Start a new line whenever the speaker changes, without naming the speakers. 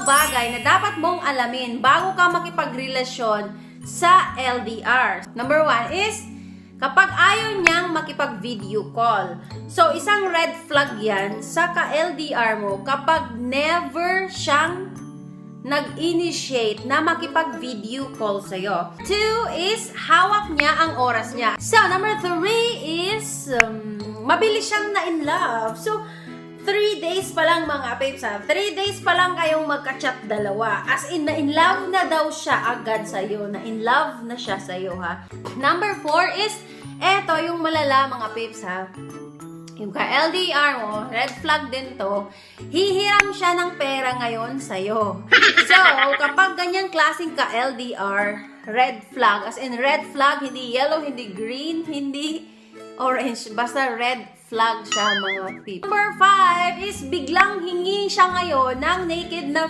bagay na dapat mong alamin bago ka makipagrelasyon sa LDR. Number 1 is, kapag ayaw niyang makipag-video call. So, isang red flag yan sa ka-LDR mo kapag never siyang nag-initiate na makipag-video call sa'yo. 2 is, hawak niya ang oras niya. So, number 3 is, mabilis siyang na-in love. So, 3 days pa lang mga babes ha. 3 days pa lang kayong magka-chat dalawa. As in, na-in love na daw siya agad sa'yo. Na-in love na siya sa'yo ha. Number 4 is, eto yung malala mga babes ha. Yung ka-LDR mo, red flag din to, hihiram siya ng pera ngayon sa'yo. So, kapag ganyang klaseng ka-LDR, red flag, as in red flag, hindi yellow, hindi green, hindi orange, basta red flag siya mga people. Number 5 is biglang hingi siya ngayon ng naked na